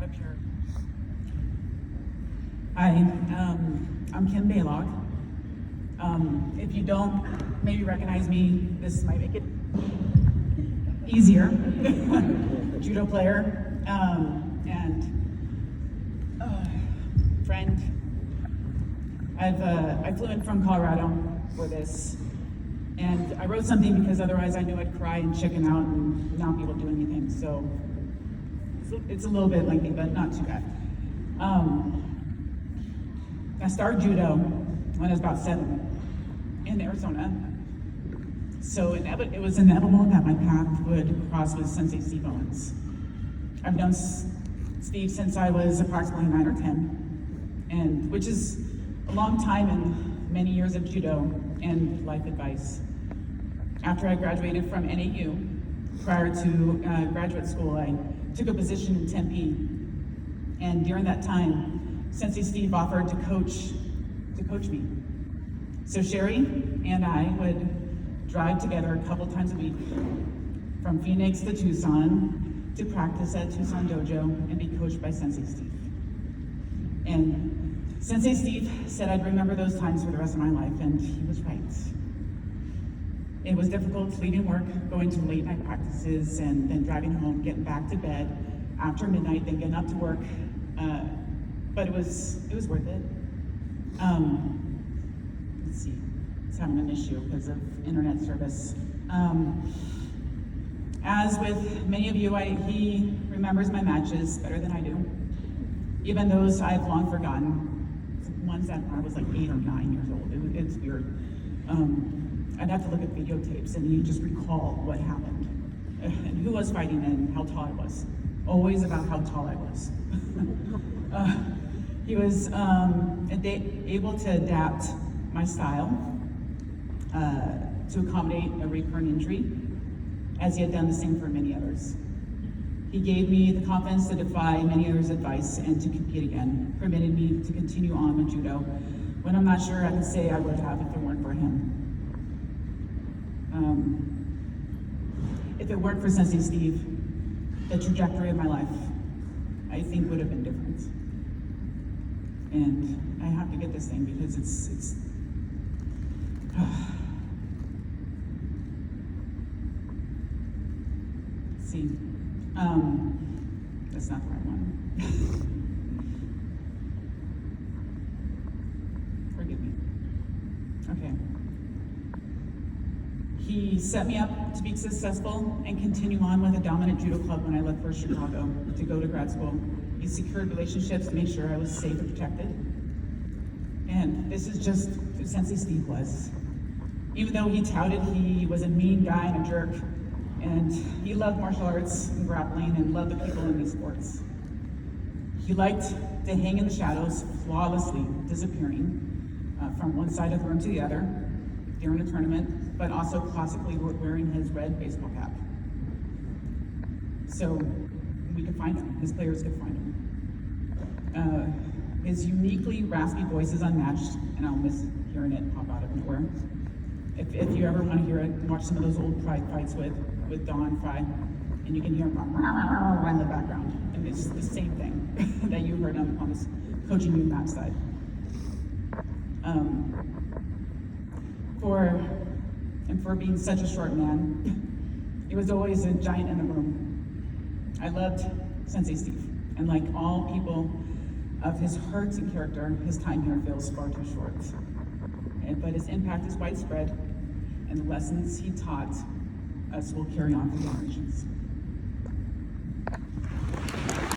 up here. Hi, I'm Kim Baylog. If you don't maybe recognize me, this might make it easier. Judo player and friend. I flew in from Colorado for this, and I wrote something because otherwise I knew I'd cry and chicken out and not be able to do anything. So it's a little bit lengthy, but not too bad. I started judo when I was about 7 in Arizona. So it was inevitable that my path would cross with Sensei Steve Owens. I've known Steve since I was approximately 9 or 10, and which is a long time and many years of judo and life advice. After I graduated from NAU, prior to graduate school, I took a position in Tempe, and during that time, Sensei Steve offered to coach me. So Sherry and I would drive together a couple times a week from Phoenix to Tucson to practice at Tucson Dojo and be coached by Sensei Steve. And Sensei Steve said I'd remember those times for the rest of my life, and he was right. It was difficult leaving work, going to late night practices, and then driving home, getting back to bed after midnight, then getting up to work. But it was worth it. Let's see, it's having an issue because of internet service. As with many of you, he remembers my matches better than I do. Even those I've long forgotten. Ones that I was like 8 or 9 years old. It's weird. I'd have to look at videotapes and you just recall what happened and who was fighting and how tall I was. Always about how tall I was. He was able to adapt my style to accommodate a recurrent injury, as he had done the same for many others. He gave me the confidence to defy many others' advice and to compete again, permitted me to continue on with judo when I'm not sure I can say I would have if it weren't for him. If it weren't for Sensei Steve, the trajectory of my life, I think, would have been different. And I have to get this thing because it's see, that's not the right one. Forgive me. Okay. He set me up to be successful and continue on with a dominant judo club when I left for Chicago to go to grad school. He secured relationships to make sure I was safe and protected. And this is just who Sensei Steve was. Even though he touted he was a mean guy and a jerk, and he loved martial arts and grappling and loved the people in these sports. He liked to hang in the shadows, flawlessly disappearing from one side of the room to the other during a tournament, but also classically wearing his red baseball cap. So we could find him, his players could find him. His uniquely raspy voice is unmatched, and I'll miss hearing it pop out of nowhere. If you ever want to hear it, watch some of those old Pride fights with Don Fry, and you can hear him in the background. And it's the same thing that you heard on this coaching you match side. For being such a short man, he was always a giant in the room. I loved Sensei Steve, and like all people of his heart and character, his time here feels far too short. But his impact is widespread, and the lessons he taught us will carry on for generations.